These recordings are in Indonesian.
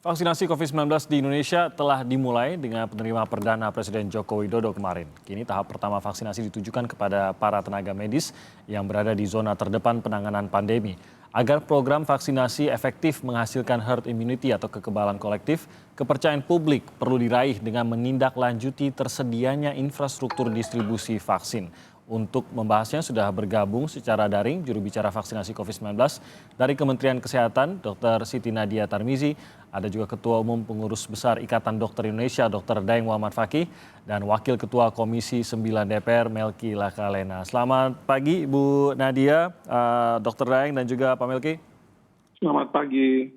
Vaksinasi COVID-19 di Indonesia telah dimulai dengan penerima perdana Presiden Joko Widodo kemarin. Kini tahap pertama vaksinasi ditujukan kepada para tenaga medis yang berada di zona terdepan penanganan pandemi. Agar program vaksinasi efektif menghasilkan herd immunity atau kekebalan kolektif, kepercayaan publik perlu diraih dengan menindaklanjuti tersedianya infrastruktur distribusi vaksin. Untuk membahasnya sudah bergabung secara daring juru bicara vaksinasi COVID-19 dari Kementerian Kesehatan, Dr. Siti Nadia Tarmizi, ada juga Ketua Umum Pengurus Besar Ikatan Dokter Indonesia, Dr. Daeng Muhammad Fakih, dan Wakil Ketua Komisi 9 DPR, Melki Lakalena. Selamat pagi, Bu Nadia, Dr. Daeng, dan juga Pak Melki. Selamat pagi.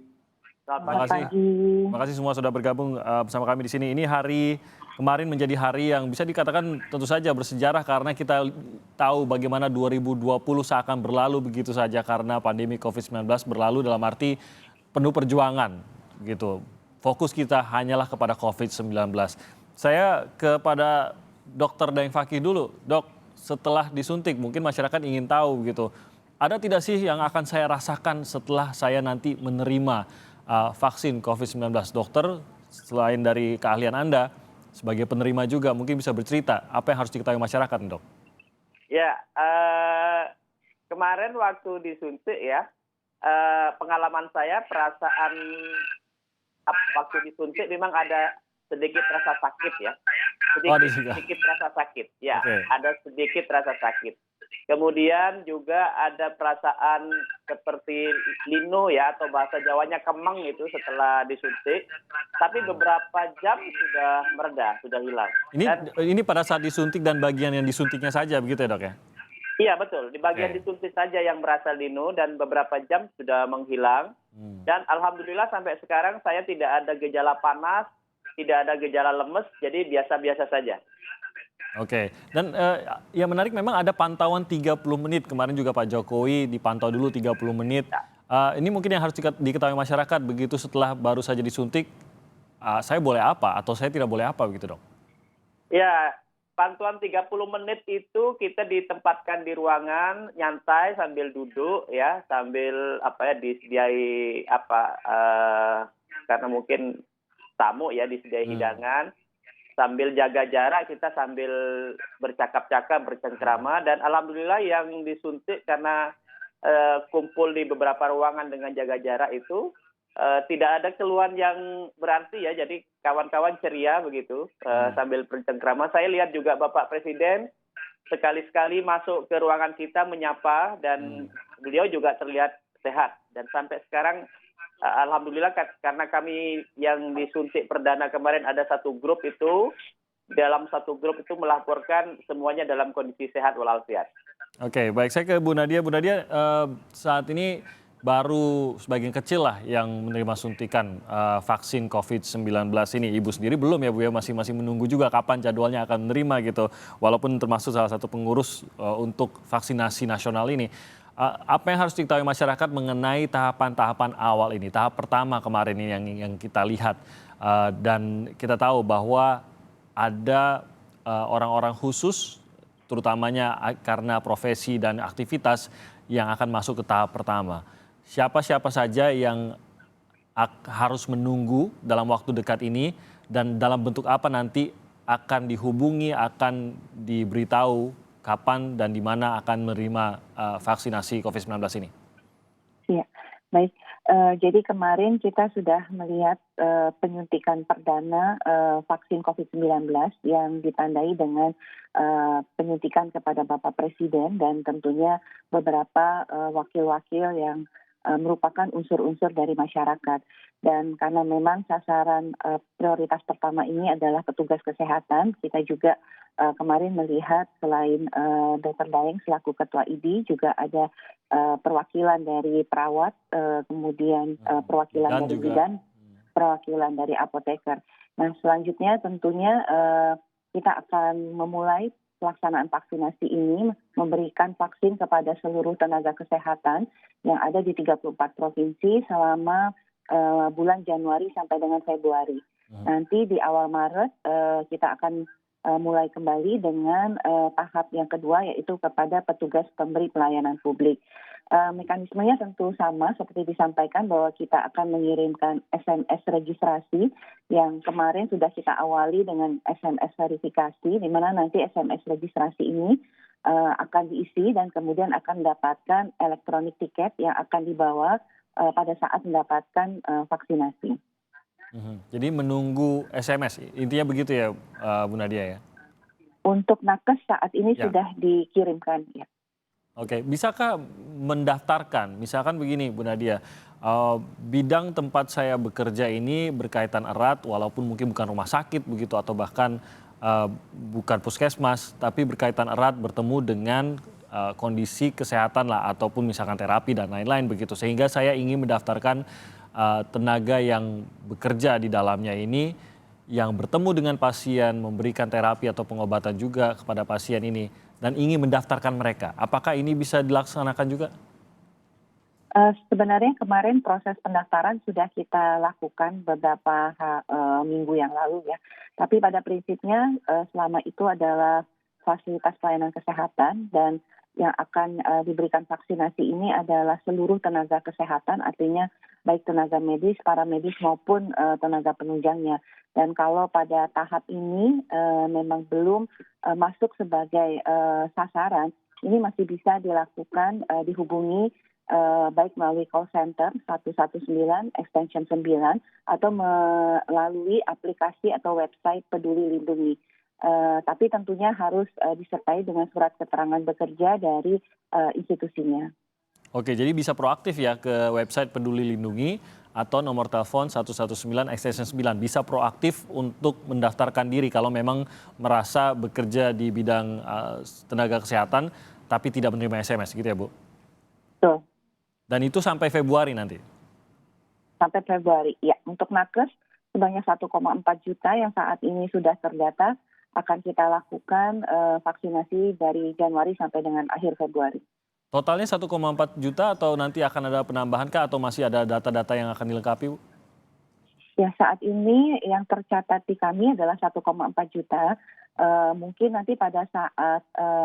Terima kasih. Terima kasih semua sudah bergabung bersama kami di sini. Ini hari kemarin menjadi hari yang bisa dikatakan tentu saja bersejarah karena kita tahu bagaimana 2020 seakan berlalu begitu saja karena pandemi COVID-19 berlalu dalam arti penuh perjuangan gitu. Fokus kita hanyalah kepada COVID-19. Saya kepada Dr. Daeng Fakih dulu. Dok, setelah disuntik mungkin masyarakat ingin tahu gitu. Ada tidak sih yang akan saya rasakan setelah saya nanti menerima vaksin COVID-19, dokter, selain dari keahlian Anda, sebagai penerima juga mungkin bisa bercerita apa yang harus diketahui masyarakat, Dok? Ya, kemarin waktu disuntik ya, pengalaman saya perasaan waktu disuntik memang ada sedikit rasa sakit ya, sedikit rasa sakit, ya, okay. Ada sedikit rasa sakit. Kemudian juga ada perasaan seperti linu ya atau bahasa Jawanya kemeng itu setelah disuntik. Tapi beberapa jam sudah mereda, sudah hilang. Ini pada saat disuntik dan bagian yang disuntiknya saja begitu ya, Dok ya? Iya betul, di bagian disuntik saja yang merasa linu dan beberapa jam sudah menghilang. Dan alhamdulillah sampai sekarang saya tidak ada gejala panas, tidak ada gejala lemes, jadi biasa-biasa saja. Oke, dan yang menarik memang ada pantauan 30 menit. Kemarin juga Pak Jokowi dipantau dulu 30 menit. Ini mungkin yang harus diketahui masyarakat, begitu setelah baru saja disuntik, saya boleh apa atau saya tidak boleh apa begitu, Dok? Ya, pantauan 30 menit itu kita ditempatkan di ruangan, nyantai sambil duduk ya, sambil disediai karena mungkin tamu ya disediai hidangan. Sambil jaga jarak, kita sambil bercakap-cakap, bercengkrama, dan alhamdulillah yang disuntik karena kumpul di beberapa ruangan dengan jaga jarak itu tidak ada keluhan yang berarti ya, jadi kawan-kawan ceria begitu sambil bercengkrama. Saya lihat juga Bapak Presiden sekali-sekali masuk ke ruangan kita menyapa dan beliau juga terlihat sehat dan sampai sekarang alhamdulillah karena kami yang disuntik perdana kemarin ada satu grup itu, dalam satu grup itu melaporkan semuanya dalam kondisi sehat walafiat. Oke, baik, saya ke Bu Nadia. Bu Nadia, saat ini baru sebagian kecil lah yang menerima suntikan vaksin COVID-19 ini. Ibu sendiri belum ya Bu ya, masih menunggu juga kapan jadwalnya akan menerima gitu. Walaupun termasuk salah satu pengurus untuk vaksinasi nasional ini. Apa yang harus diketahui masyarakat mengenai tahapan-tahapan awal ini? Tahap pertama kemarin ini yang kita lihat dan kita tahu bahwa ada orang-orang khusus, terutamanya karena profesi dan aktivitas yang akan masuk ke tahap pertama. Siapa-siapa saja yang harus menunggu dalam waktu dekat ini dan dalam bentuk apa nanti akan dihubungi, akan diberitahu kapan dan di mana akan menerima vaksinasi COVID-19 ini? Ya, baik. Jadi kemarin kita sudah melihat penyuntikan perdana vaksin COVID-19 yang ditandai dengan penyuntikan kepada Bapak Presiden dan tentunya beberapa wakil-wakil yang merupakan unsur-unsur dari masyarakat. Dan karena memang sasaran prioritas pertama ini adalah petugas kesehatan, kita juga kemarin melihat selain Dr. Daeng selaku Ketua ID juga ada perwakilan dari perawat, kemudian perwakilan dari bidan, perwakilan dari apoteker. Nah selanjutnya tentunya kita akan memulai pelaksanaan vaksinasi ini memberikan vaksin kepada seluruh tenaga kesehatan yang ada di 34 provinsi selama bulan Januari sampai dengan Februari. Nanti di awal Maret kita akan mulai kembali dengan tahap yang kedua yaitu kepada petugas pemberi pelayanan publik. Mekanismenya tentu sama seperti disampaikan bahwa kita akan mengirimkan SMS registrasi yang kemarin sudah kita awali dengan SMS verifikasi, di mana nanti SMS registrasi ini akan diisi dan kemudian akan mendapatkan elektronik tiket yang akan dibawa pada saat mendapatkan vaksinasi. Jadi menunggu SMS, intinya begitu ya Bu Nadia ya? Untuk nakes saat ini Ya. sudah dikirimkan. Ya. Oke, bisakah mendaftarkan, misalkan begini Bu Nadia, bidang tempat saya bekerja ini berkaitan erat walaupun mungkin bukan rumah sakit begitu atau bahkan bukan puskesmas, tapi berkaitan erat bertemu dengan kondisi kesehatan lah ataupun misalkan terapi dan lain-lain begitu. Sehingga saya ingin mendaftarkan tenaga yang bekerja di dalamnya ini yang bertemu dengan pasien, memberikan terapi atau pengobatan juga kepada pasien ini dan ingin mendaftarkan mereka. Apakah ini bisa dilaksanakan juga? Sebenarnya kemarin proses pendaftaran sudah kita lakukan beberapa minggu yang lalu ya. Tapi pada prinsipnya selama itu adalah fasilitas pelayanan kesehatan dan yang akan diberikan vaksinasi ini adalah seluruh tenaga kesehatan, artinya baik tenaga medis, para medis maupun tenaga penunjangnya. Dan kalau pada tahap ini memang belum masuk sebagai sasaran, ini masih bisa dilakukan dihubungi baik melalui call center 119 extension 9 atau melalui aplikasi atau website Peduli Lindungi. Tapi tentunya harus disertai dengan surat keterangan bekerja dari institusinya. Oke, jadi bisa proaktif ya ke website Peduli Lindungi atau nomor telepon 119 extension 9. Bisa proaktif untuk mendaftarkan diri kalau memang merasa bekerja di bidang tenaga kesehatan tapi tidak menerima SMS gitu ya Bu? Betul. Dan itu sampai Februari nanti? Sampai Februari, ya. Untuk nakes sebanyak 1,4 juta yang saat ini sudah terdata akan kita lakukan vaksinasi dari Januari sampai dengan akhir Februari. Totalnya 1,4 juta atau nanti akan ada penambahan kah atau masih ada data-data yang akan dilengkapi Bu? Ya, saat ini yang tercatat di kami adalah 1,4 juta. Mungkin nanti pada saat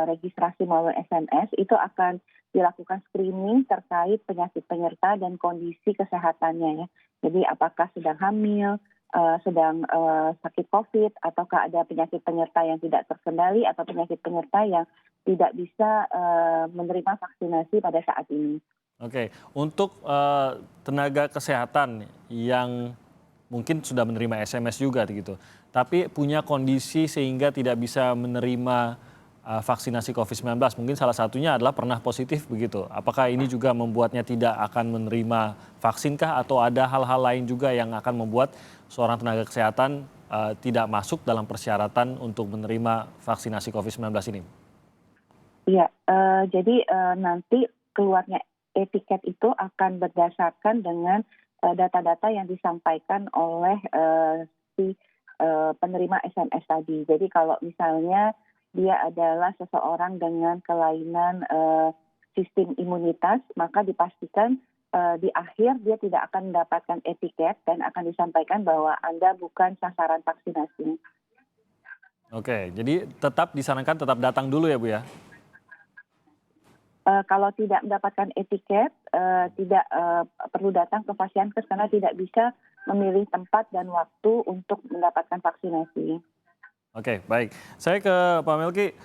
registrasi melalui SMS itu akan dilakukan screening terkait penyakit penyerta dan kondisi kesehatannya ya. Jadi apakah sedang hamil, sedang sakit COVID, ataukah ada penyakit penyerta yang tidak terkendali atau penyakit penyerta yang tidak bisa menerima vaksinasi pada saat ini. Oke, untuk tenaga kesehatan yang mungkin sudah menerima SMS juga gitu, tapi punya kondisi sehingga tidak bisa menerima vaksinasi COVID-19, mungkin salah satunya adalah pernah positif begitu. Apakah ini juga membuatnya tidak akan menerima vaksin kah atau ada hal-hal lain juga yang akan membuat seorang tenaga kesehatan tidak masuk dalam persyaratan untuk menerima vaksinasi COVID-19 ini? Iya, jadi nanti keluarnya etiket itu akan berdasarkan dengan data-data yang disampaikan oleh si penerima SMS tadi. Jadi kalau misalnya dia adalah seseorang dengan kelainan sistem imunitas, maka dipastikan di akhir dia tidak akan mendapatkan etiket dan akan disampaikan bahwa Anda bukan sasaran vaksinasi. Oke, jadi tetap disarankan tetap datang dulu ya Bu ya? Kalau tidak mendapatkan etiket, tidak perlu datang ke Fasiankes karena tidak bisa memilih tempat dan waktu untuk mendapatkan vaksinasi. Oke, baik. Saya ke Pak Melki,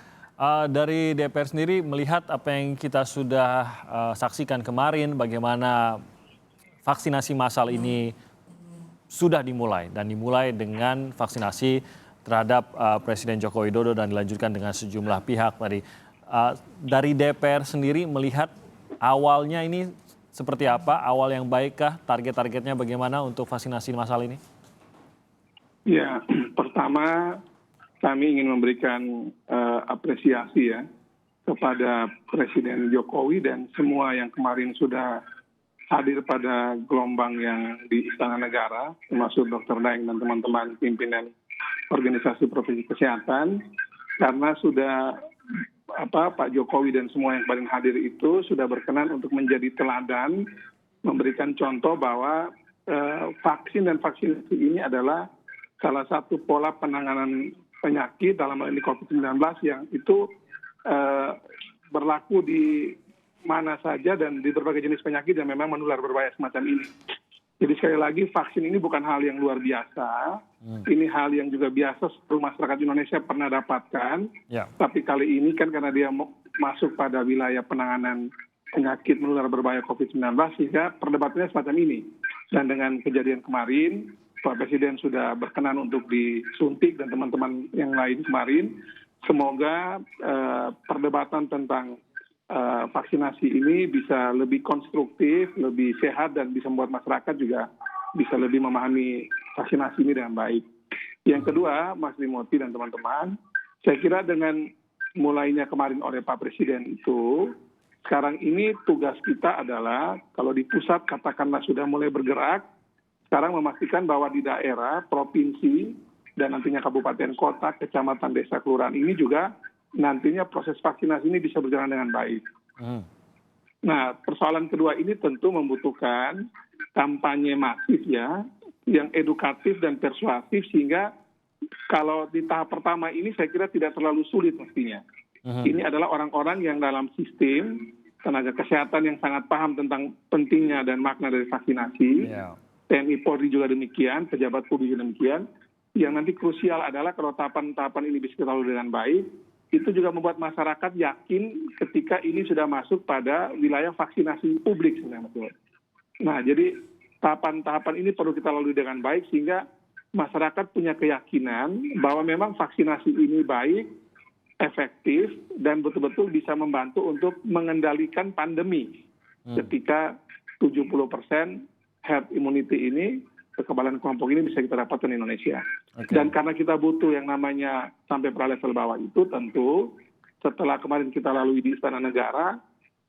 dari DPR sendiri melihat apa yang kita sudah saksikan kemarin, bagaimana vaksinasi massal ini sudah dimulai dan dimulai dengan vaksinasi terhadap Presiden Joko Widodo dan dilanjutkan dengan sejumlah pihak tadi. Dari DPR sendiri melihat awalnya ini seperti apa? Awal yang baikkah? Target-targetnya bagaimana untuk vaksinasi massal ini? Ya, pertama kami ingin memberikan apresiasi ya kepada Presiden Jokowi dan semua yang kemarin sudah hadir pada gelombang yang di Istana Negara, termasuk Dr. Daeng dan teman-teman pimpinan organisasi profesi kesehatan, karena sudah Pak Jokowi dan semua yang paling hadir itu sudah berkenan untuk menjadi teladan, memberikan contoh bahwa vaksin dan vaksinasi ini adalah salah satu pola penanganan penyakit dalam hal ini COVID-19 yang itu berlaku di mana saja dan di berbagai jenis penyakit yang memang menular berbahaya semacam ini. Jadi sekali lagi vaksin ini bukan hal yang luar biasa, ini hal yang juga biasa seluruh masyarakat Indonesia pernah dapatkan, tapi kali ini kan karena dia masuk pada wilayah penanganan penyakit menular berbahaya COVID-19 sehingga perdebatannya semacam ini. Dan dengan kejadian kemarin, Pak Presiden sudah berkenan untuk disuntik dan teman-teman yang lain kemarin, semoga perdebatan tentang vaksinasi ini bisa lebih konstruktif, lebih sehat, dan bisa membuat masyarakat juga bisa lebih memahami vaksinasi ini dengan baik. Yang kedua, Mas Timothy dan teman-teman, saya kira dengan mulainya kemarin oleh Pak Presiden itu, sekarang ini tugas kita adalah, kalau di pusat katakanlah sudah mulai bergerak, sekarang memastikan bahwa di daerah, provinsi, dan nantinya kabupaten kota, kecamatan, desa, kelurahan ini juga nantinya proses vaksinasi ini bisa berjalan dengan baik. Nah, persoalan kedua ini tentu membutuhkan kampanye masif ya, yang edukatif dan persuasif sehingga kalau di tahap pertama ini saya kira tidak terlalu sulit mestinya. Ini adalah orang-orang yang dalam sistem tenaga kesehatan yang sangat paham tentang pentingnya dan makna dari vaksinasi. TNI Polri juga demikian, pejabat publik juga demikian. Yang nanti krusial adalah kalau tahapan-tahapan ini bisa terlalu dengan baik, itu juga membuat masyarakat yakin ketika ini sudah masuk pada wilayah vaksinasi publik sebenarnya. Nah, jadi tahapan-tahapan ini perlu kita lalui dengan baik sehingga masyarakat punya keyakinan bahwa memang vaksinasi ini baik, efektif, dan betul-betul bisa membantu untuk mengendalikan pandemi. Ketika 70% herd immunity ini, kekebalan kelompok ini bisa kita dapatkan di Indonesia. Dan karena kita butuh yang namanya sampai pada level bawah itu, tentu setelah kemarin kita lalui di Istana Negara,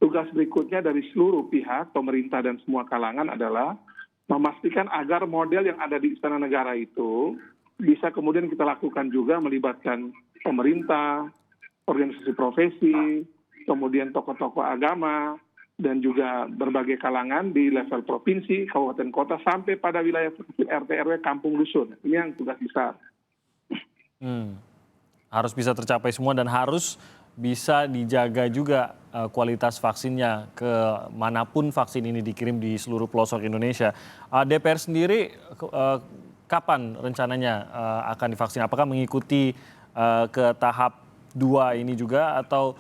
tugas berikutnya dari seluruh pihak, pemerintah dan semua kalangan adalah memastikan agar model yang ada di Istana Negara itu bisa kemudian kita lakukan juga melibatkan pemerintah, organisasi profesi, kemudian tokoh-tokoh agama, dan juga berbagai kalangan di level provinsi, kabupaten kota, sampai pada wilayah RT RW, kampung dusun. Ini yang tugas besar. Harus bisa tercapai semua dan harus bisa dijaga juga kualitas vaksinnya ke manapun vaksin ini dikirim di seluruh pelosok Indonesia. DPR sendiri kapan rencananya akan divaksin? Apakah mengikuti ke tahap 2 ini juga atau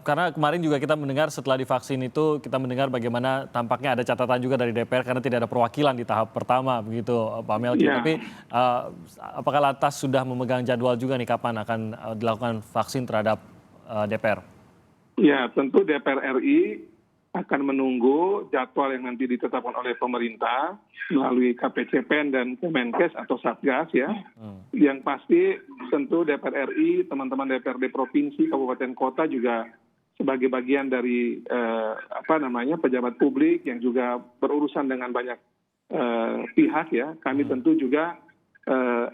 karena kemarin juga kita mendengar setelah divaksin itu kita mendengar bagaimana tampaknya ada catatan juga dari DPR karena tidak ada perwakilan di tahap pertama begitu Pak Melki. Tapi apakah lantas sudah memegang jadwal juga nih kapan akan dilakukan vaksin terhadap DPR? Ya, tentu DPR RI akan menunggu jadwal yang nanti ditetapkan oleh pemerintah melalui KPCPEN dan Kemenkes atau Satgas ya. Yang pasti tentu DPR RI, teman-teman DPRD provinsi, kabupaten kota juga sebagai bagian dari pejabat publik yang juga berurusan dengan banyak pihak ya. Kami tentu juga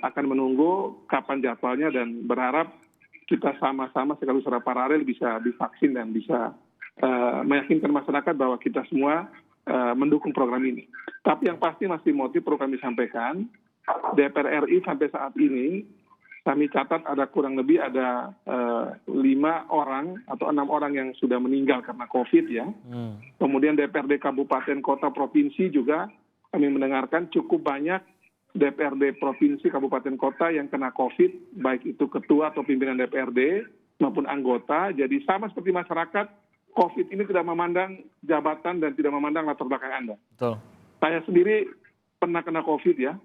akan menunggu kapan jadwalnya dan berharap kita sama-sama sekaligus secara paralel bisa divaksin dan bisa meyakinkan masyarakat bahwa kita semua mendukung program ini. Tapi yang pasti Mas Timothy perlu kami sampaikan, DPR RI sampai saat ini kami catat ada kurang lebih ada 5 orang atau 6 orang yang sudah meninggal karena COVID ya. Kemudian DPRD kabupaten kota provinsi juga kami mendengarkan cukup banyak DPRD provinsi kabupaten kota yang kena COVID, baik itu ketua atau pimpinan DPRD maupun anggota. Jadi sama seperti masyarakat, COVID ini tidak memandang jabatan dan tidak memandang latar belakang Anda. Betul. Saya sendiri pernah kena COVID ya,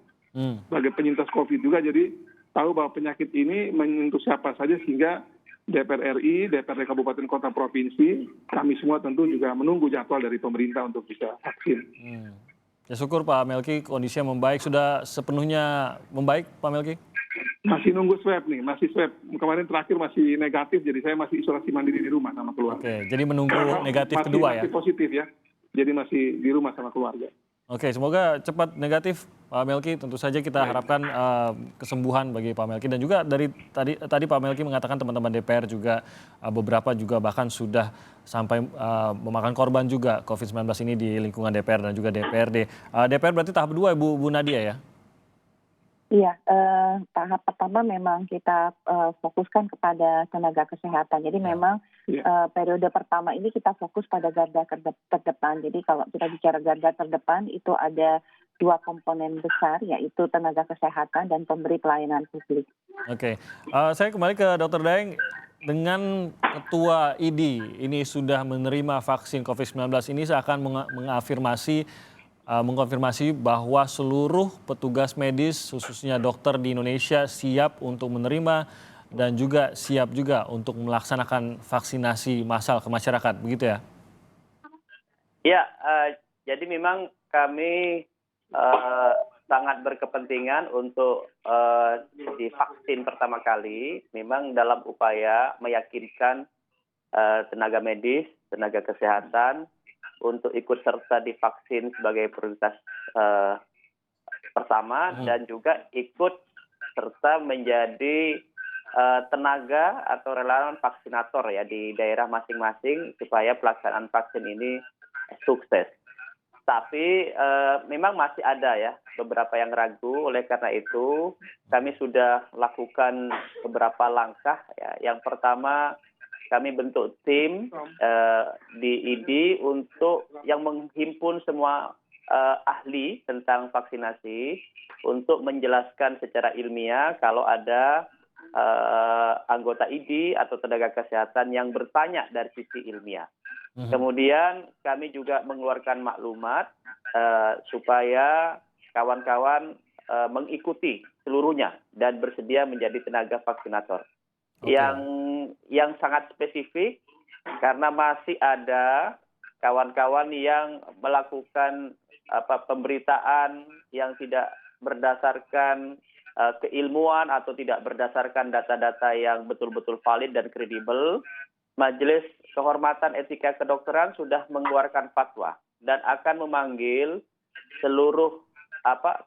sebagai penyintas COVID juga, jadi tahu bahwa penyakit ini menyentuh siapa saja sehingga DPR RI, DPRD Kabupaten Kota Provinsi, kami semua tentu juga menunggu jadwal dari pemerintah untuk bisa vaksin. Ya syukur Pak Melki kondisinya membaik, sudah sepenuhnya membaik Pak Melki? Masih nunggu swab nih, masih swab. Kemarin terakhir masih negatif, jadi saya masih isolasi mandiri di rumah sama keluarga. Oke, jadi menunggu negatif kedua ya? Masih positif ya, jadi masih di rumah sama keluarga. Oke, semoga cepat negatif Pak Melki. Tentu saja kita harapkan kesembuhan bagi Pak Melki. Dan juga dari tadi Pak Melki mengatakan teman-teman DPR juga beberapa juga bahkan sudah sampai memakan korban juga COVID-19 ini di lingkungan DPR dan juga DPRD. DPR berarti tahap 2 Bu Nadia ya? Iya, tahap pertama memang kita fokuskan kepada tenaga kesehatan. Jadi memang periode pertama ini kita fokus pada garda terdepan. Jadi kalau kita bicara garda terdepan itu ada 2 komponen besar, yaitu tenaga kesehatan dan pemberi pelayanan publik. Oke, saya kembali ke Dr. Daeng. Dengan Ketua IDI ini sudah menerima vaksin COVID-19 ini seakan mengkonfirmasi bahwa seluruh petugas medis khususnya dokter di Indonesia siap untuk menerima dan juga siap juga untuk melaksanakan vaksinasi massal ke masyarakat, begitu ya? Ya, jadi memang kami sangat berkepentingan untuk divaksin pertama kali, memang dalam upaya meyakinkan tenaga medis, tenaga kesehatan untuk ikut serta divaksin sebagai prioritas pertama dan juga ikut serta menjadi tenaga atau relawan vaksinator ya di daerah masing-masing supaya pelaksanaan vaksin ini sukses. Tapi memang masih ada ya beberapa yang ragu, oleh karena itu kami sudah lakukan beberapa langkah ya. Yang pertama kami bentuk tim di IDI untuk yang menghimpun semua ahli tentang vaksinasi untuk menjelaskan secara ilmiah kalau ada anggota IDI atau tenaga kesehatan yang bertanya dari sisi ilmiah. Kemudian kami juga mengeluarkan maklumat supaya kawan-kawan mengikuti seluruhnya dan bersedia menjadi tenaga vaksinator. Okay. Yang sangat spesifik karena masih ada kawan-kawan yang melakukan pemberitaan yang tidak berdasarkan keilmuan atau tidak berdasarkan data-data yang betul-betul valid dan kredibel. Majelis Kehormatan Etika Kedokteran sudah mengeluarkan fatwa dan akan memanggil seluruh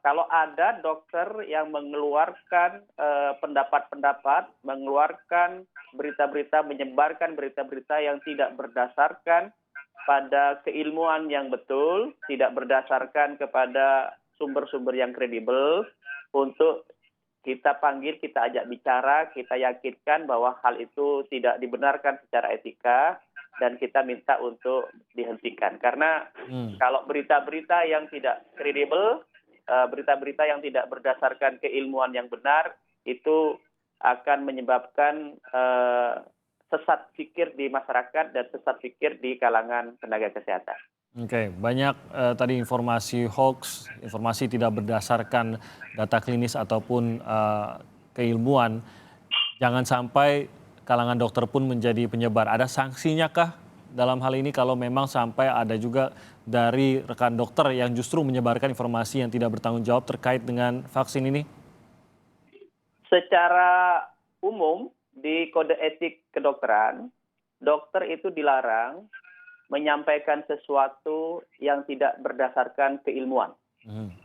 kalau ada dokter yang mengeluarkan pendapat-pendapat, mengeluarkan berita-berita, menyebarkan berita-berita yang tidak berdasarkan pada keilmuan yang betul, tidak berdasarkan kepada sumber-sumber yang kredibel, untuk kita panggil, kita ajak bicara, kita yakinkan bahwa hal itu tidak dibenarkan secara etika dan kita minta untuk dihentikan. Karena kalau berita-berita yang tidak kredibel, berita-berita yang tidak berdasarkan keilmuan yang benar, itu akan menyebabkan sesat pikir di masyarakat dan sesat pikir di kalangan tenaga kesehatan. Oke, banyak tadi informasi hoax, informasi tidak berdasarkan data klinis ataupun keilmuan. Jangan sampai kalangan dokter pun menjadi penyebar. Ada sanksinya kah dalam hal ini kalau memang sampai ada juga dari rekan dokter yang justru menyebarkan informasi yang tidak bertanggung jawab terkait dengan vaksin ini? Secara umum di kode etik kedokteran, dokter itu dilarang menyampaikan sesuatu yang tidak berdasarkan keilmuan.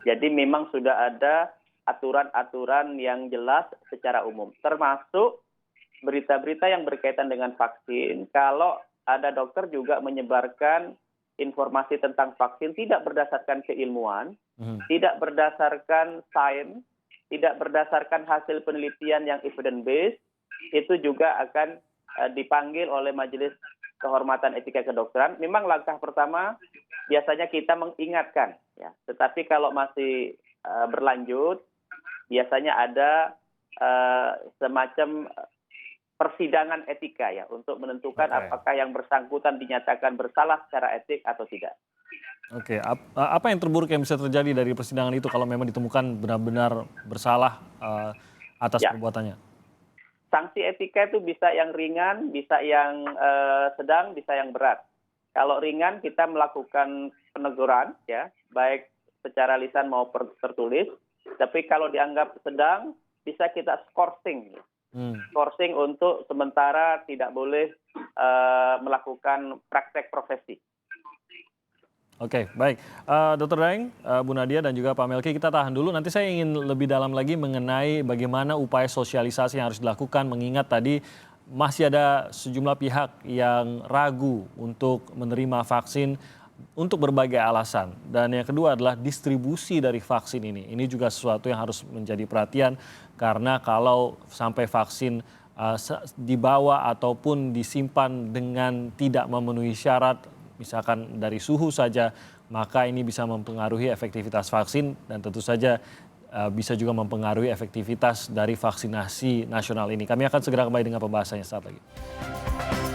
Jadi memang sudah ada aturan-aturan yang jelas secara umum, termasuk berita-berita yang berkaitan dengan vaksin. Kalau ada dokter juga menyebarkan informasi tentang vaksin tidak berdasarkan keilmuan, tidak berdasarkan sains, tidak berdasarkan hasil penelitian yang evidence based, itu juga akan dipanggil oleh Majelis Kehormatan Etika Kedokteran. Memang langkah pertama biasanya kita mengingatkan, ya. Tetapi kalau masih berlanjut, biasanya ada semacam persidangan etika ya untuk menentukan apakah yang bersangkutan dinyatakan bersalah secara etik atau tidak. Oke, apa yang terburuk yang bisa terjadi dari persidangan itu kalau memang ditemukan benar-benar bersalah atas perbuatannya? Sanksi etika itu bisa yang ringan, bisa yang sedang, bisa yang berat. Kalau ringan kita melakukan peneguran, ya, baik secara lisan maupun tertulis. Tapi kalau dianggap sedang, bisa kita skorsing. Skorsing untuk sementara tidak boleh melakukan praktek profesi. Oke, baik. Dr. Daeng, Bu Nadia dan juga Pak Melki, kita tahan dulu. Nanti saya ingin lebih dalam lagi mengenai bagaimana upaya sosialisasi yang harus dilakukan, mengingat tadi masih ada sejumlah pihak yang ragu untuk menerima vaksin untuk berbagai alasan. Dan yang kedua adalah distribusi dari vaksin ini. Ini juga sesuatu yang harus menjadi perhatian karena kalau sampai vaksin dibawa ataupun disimpan dengan tidak memenuhi syarat, misalkan dari suhu saja, maka ini bisa mempengaruhi efektivitas vaksin dan tentu saja bisa juga mempengaruhi efektivitas dari vaksinasi nasional ini. Kami akan segera kembali dengan pembahasannya saat lagi.